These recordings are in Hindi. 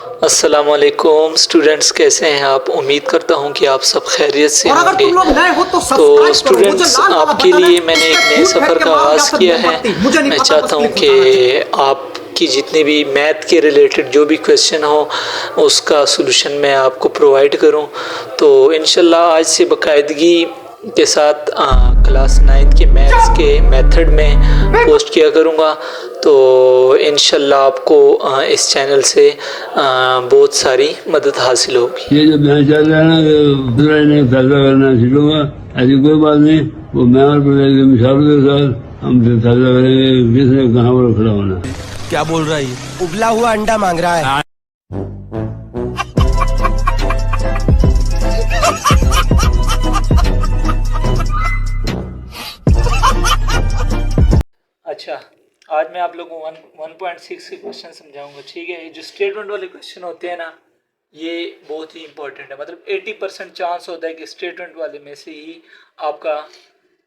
अस्सलामुअलैकुम स्टूडेंट्स, कैसे हैं आप? उम्मीद करता हूं कि आप सब खैरियत से और अगर होंगे। तुम लोग नए हो तो तो सब्सक्राइब करो। वो जो स्टूडेंट्स, लाल वाला आपके बटन है लिए मैंने उस एक पे नए फूट सफ़र फेंक के का मारो या आगाज़ फिर किया है। मोमबत्ती, मुझे नहीं मैं पता, बस चाहता हूं क्लिक कि होता रहना चाहिए। आपकी जितने भी मैथ के रिलेटेड जो भी क्वेश्चन हो उसका सॉल्यूशन मैं आपको प्रोवाइड करूं। तो इंशाल्लाह आज से बाकायदगी के साथ क्लास 9 के मैथ्स के मेथड में पोस्ट किया करूँगा। तो इंशाल्लाह आपको इस चैनल से बहुत सारी मदद हासिल होगी। ये जो मैं चल रहा है ना, दूसरा इन्हें फैसला करना सीखूंगा। ऐसी कोई बात नहीं, वो मैं और के मिसाल के साथ हम फैसला करेंगे किसने कहाँ पर खड़ा होना। क्या बोल रहा है ये? उबला हुआ अंडा मांग रहा है। अच्छा, आज मैं आप लोगों को 1.6 के क्वेश्चन समझाऊंगा। ठीक है, ये जो स्टेटमेंट वाले क्वेश्चन होते हैं ना, ये बहुत ही इंपॉर्टेंट है। मतलब 80% चांस होता है कि स्टेटमेंट वाले में से ही आपका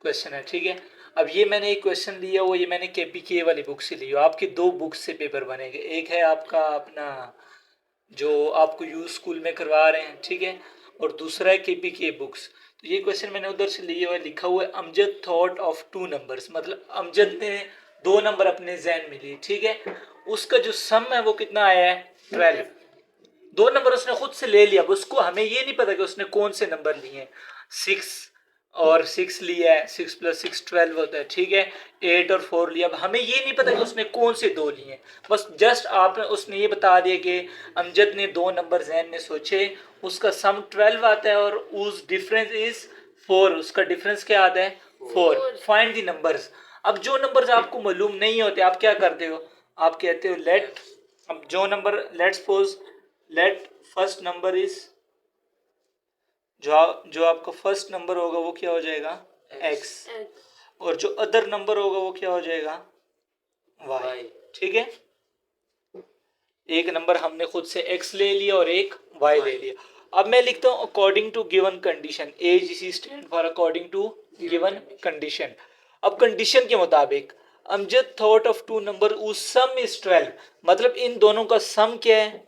क्वेश्चन है। ठीक है, अब ये मैंने एक क्वेश्चन लिया, वो ये मैंने KPK वाली बुक से लिया। आपकी दो बुक से पेपर बनेंगे। एक है आपका अपना जो आपको यूज स्कूल में करवा रहे हैं, ठीक है, और दूसरा है KPK बुक्स। तो ये क्वेश्चन मैंने उधर से लिया हुआ है। लिखा हुआ है Amjad thought of two numbers, मतलब अमजद ने दो नंबर अपने जहन में लिए। ठीक है, उसका जो सम है वो कितना आया है? 12। दो नंबर उसने खुद से ले लिया। अब उसको हमें ये नहीं पता कि उसने कौन से नंबर लिए हैं। 6 और 6 लिया है, 6 + 6 12 होता है। ठीक है, 8 और 4 लिया। अब हमें ये नहीं पता कि उसने कौन से दो लिए हैं। बस जस्ट आपने उसने ये बता दिया कि अमजद ने दो नंबर जहन में सोचे, उसका सम 12 आता है और उस डिफरेंस इज 4। उसका डिफरेंस क्या आता है? 4। Find the numbers. अब जो नंबर्स आपको मालूम नहीं होते, आप क्या करते हो? आप कहते हो लेट, अब जो number, let's suppose let first number is, जो आपका फर्स्ट नंबर होगा वो क्या हो जाएगा? x। और जो अदर नंबर होगा वो क्या हो जाएगा? y। ठीक है, एक नंबर हमने खुद से x ले लिया और एक y ले लिया। अब मैं लिखता हूं according to given condition. AGC stand for according to given condition. अब कंडीशन के मुताबिक Amjad thought of two number उस सम इज 12, मतलब इन दोनों का सम क्या है?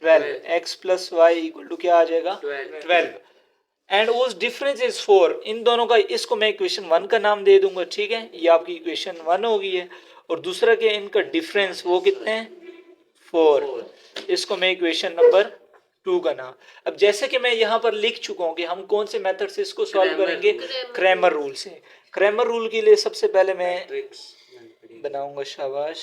12। x + y = क्या आ जाएगा? 12। एंड उस डिफरेंस इज 4। इन दोनों का, इसको मैं इक्वेशन 1 का नाम दे दूंगा। ठीक है, ये आपकी इक्वेशन 1 हो गई है। और दूसरा क्या है? इनका डिफरेंस वो कितने हैं? 4। इसको मैं इक्वेशन नंबर 2 का नाम। अब जैसे कि मैं यहाँ पर लिख चुका हूँ कि हम कौन से मेथड से इसको सॉल्व करेंगे? क्रैमर रूल से। क्रैमर रूल के लिए सबसे पहले मैं बनाऊंगा, शाबाश।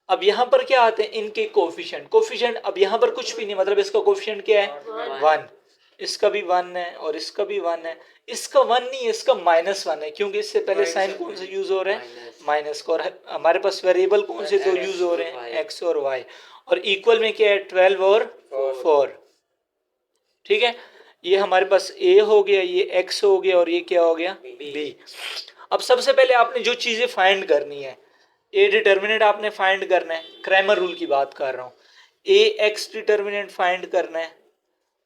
अब यहाँ पर क्या आते हैं? इनके कोफिशिएंट। अब यहाँ पर कुछ भी नहीं, मतलब इसका कोफिशिएंट क्या है? 1। इसका भी 1 है और इसका भी 1 है। इसका 1 नहीं है, इसका -1 है, क्योंकि इससे पहले साइन कौन से यूज हो रहे हैं? माइनस का। और हमारे पास वेरिएबल कौन से दो यूज हो रहे हैं? x और y। और इक्वल में क्या है? 12 और 4। ठीक है, ये हमारे पास a हो गया, ये x हो गया, और ये क्या हो गया? b। अब सबसे पहले आपने जो चीजें फाइंड करनी है, ए डिटर्मिनेंट आपने फाइंड करना है। क्रैमर रूल की बात कर रहा हूँ। ए एक्स डिटर्मिनेंट फाइंड करना है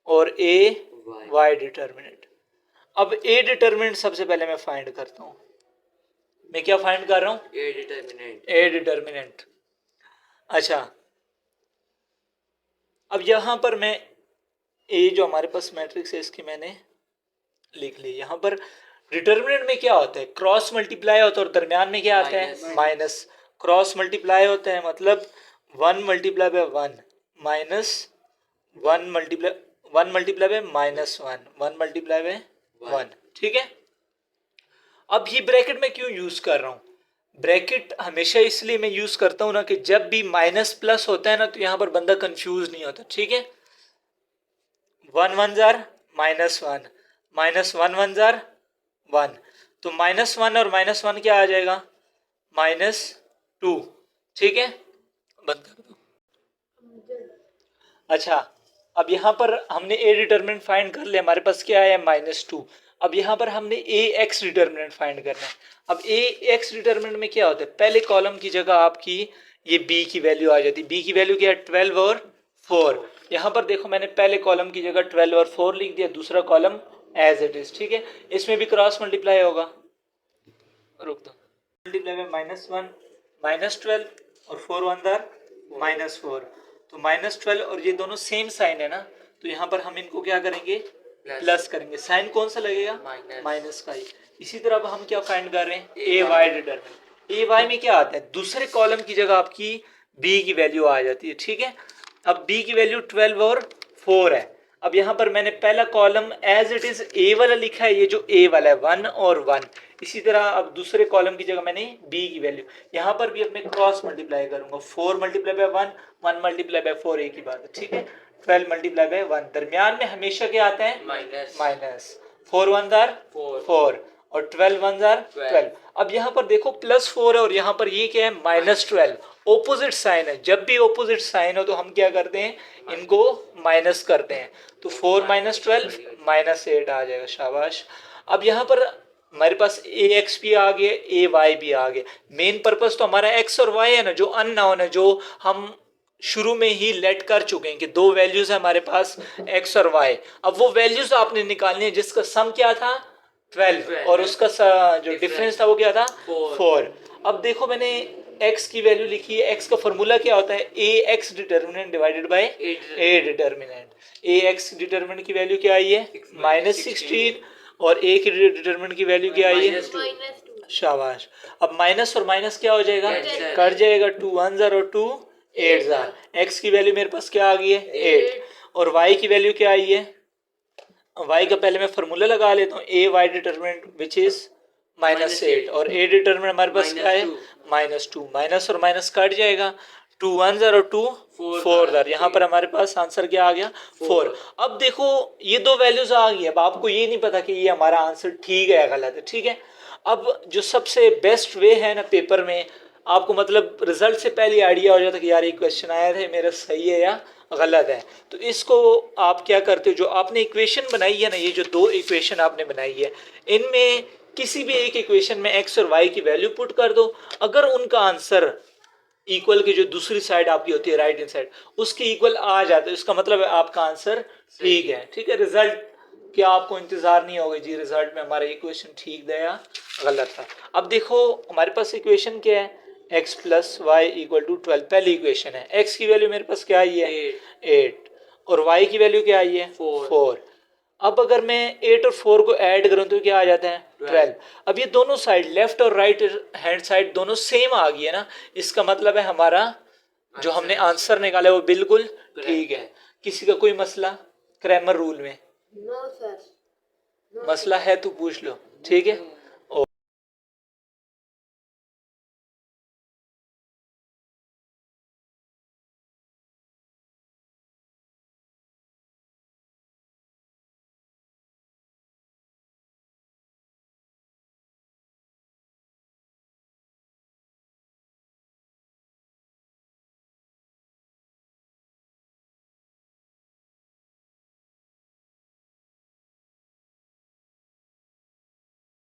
और ए वाई डिटर्मिनेंट। अब ए डिटर्मिनेंट सबसे पहले मैं फाइंड करता हूँ। मैं क्या फाइंड कर रहा हूँ? ए डिटर्मिनेंट। अच्छा, अब यहां पर मैं ए जो हमारे पास मैट्रिक्स है इसकी मैंने लिख ली। यहां पर डिटर्मिनेंट में क्या होता है? क्रॉस मल्टीप्लाई होता है और दरमियान में क्या आता है? माइनस। क्रॉस मल्टीप्लाई होता है, मतलब 1 × 1 माइनस 1 × 1 × -1, 1 × 1। ठीक है, अब ये ब्रैकेट में क्यों यूज कर रहा हूं? ब्रैकेट हमेशा इसलिए मैं यूज करता हूं ना कि जब भी माइनस प्लस होता है ना, तो यहां पर बंदा कंफ्यूज नहीं होता। ठीक है, 1 1 जार -1, -1 1 जार 1, तो -1 और -1 क्या आ जाएगा? -2। ठीक है, बंद कर दो। अच्छा, अब यहाँ पर हमने ए डिटर्मिनेंट फाइंड कर लिया। हमारे पास क्या है? -2। अब यहाँ पर हमने ए एक्स डिटर्मिनेंट फाइंड करना है। अब ए एक्स डिटर्मिनेंट में क्या होता है? पहले कॉलम की जगह आपकी ये बी की वैल्यू आ जाती है। बी की वैल्यू क्या है? 12 और 4। यहाँ पर देखो, मैंने पहले कॉलम की जगह 12 और 4 लिख दिया, दूसरा कॉलम एज इट इज। ठीक है, इसमें भी क्रॉस मल्टीप्लाई होगा। रुक दो, मल्टीप्लाई में -1 -12 और 4 वन दार -4, तो -12 और ये दोनों सेम साइन है ना, तो यहाँ पर हम इनको क्या करेंगे, प्लस करेंगे। साइन कौन सा लगेगा, माइनस का ही। इसी तरह अब हम क्या फाइंड कर रहे हैं, ए वाई डिटरमिन। ए वाई में क्या आता है, दूसरे कॉलम की जगह आपकी बी की वैल्यू आ जाती है, ठीक है। अब बी की वैल्यू 12 और 4 है। अब यहाँ पर मैंने पहला column as it is A वाला लिखा है, ये जो ए वाला है 1 और 1। इसी तरह अब दूसरे कॉलम की जगह मैंने बी की वैल्यू, यहाँ पर भी अपने क्रॉस मल्टीप्लाई करूंगा, 4 मल्टीप्लाई बाय 1, 1 मल्टीप्लाई बाय 4 एक ही बात है, ठीक है। 12 मल्टीप्लाई बाय 1, दरमियान में हमेशा क्या आता है, माइनस। 4 वन जार 4 और 12 वन जार 12। अब यहाँ पर देखो +4 है और यहाँ पर ये क्या है, -12। ओपोजिट साइन है, जब भी ओपोजिट साइन हो तो हम क्या करते हैं, इनको माइनस करते हैं, तो 4 - 12 -8 आ जाएगा, शाबाश। अब यहाँ पर हमारे पास ax भी आ गया, ay भी आ गया। मेन पर्पस तो हमारा x और y है ना, जो अननोन है, जो हम शुरू में ही लेट कर चुके हैं कि दो वैल्यूज है हमारे पास x और y। अब वो वैल्यूज आपने निकालनी है जिसका सम क्या था, 12 और उसका जो डिफरेंस था वो क्या था, 4। अब देखो मैंने x की वैल्यू लिखी है, x का फॉर्मूला क्या होता है, ax determinant divided by a determinant. ax determinant की वैल्यू क्या आई है, -16 और a की डिटर्मिनेंट की वैल्यू क्या आई है, -2। शाबाश। अब माइनस और माइनस क्या हो जाएगा, कट जाएगा, 2 1 जार और 2 8 जार। x की वैल्यू मेरे पास क्या आ गई है, 8 और y की वैल्यू क्या आई है, y का पहले मैं फॉर्मूला लगा लेता हूँ, a y determinant which is -8 और a डिटर्मिनेंट हमारे पास क्या है, -2। माइनस और माइनस कट जाएगा, 2 1 जार और 2 4 जार। यहाँ पर हमारे पास आंसर क्या आ गया, 4। अब देखो ये दो वैल्यूज आ गई, अब आपको ये नहीं पता कि ये हमारा आंसर ठीक है या गलत है, ठीक है। अब जो सबसे बेस्ट वे है ना पेपर में, आपको मतलब रिजल्ट से पहले आइडिया हो जाता है कि यार ये क्वेश्चन आया था, मेरा सही है या गलत है। तो इसको आप क्या करते हो, जो आपने इक्वेशन बनाई है ना, ये जो दो इक्वेशन आपने बनाई है, इनमें किसी भी एक इक्वेशन में x और y की वैल्यू पुट कर दो। अगर उनका आंसर इक्वल की जो दूसरी साइड आपकी होती है राइट हैंड साइड, उसके इक्वल आ जाता है, इसका मतलब है आपका आंसर ठीक है, ठीक है। रिजल्ट क्या आपको इंतजार नहीं होगा जी रिजल्ट में हमारा इक्वेशन ठीक था या गलत था। अब देखो हमारे पास इक्वेशन क्या है, x + y = 12, पहली इक्वेशन है। x की वैल्यू मेरे पास क्या आई है, 8 और y की वैल्यू क्या आई है, 4। अब अगर मैं 8 और 4 को ऐड करूं तो क्या आ जाता है, 12। अब ये दोनों साइड लेफ्ट और राइट हैंड साइड दोनों सेम आ गई है ना, इसका मतलब है हमारा जो हमने आंसर निकाला है वो बिल्कुल ठीक है। किसी का कोई मसला क्रैमर रूल में, नो सर, मसला है तो पूछ लो, ठीक है।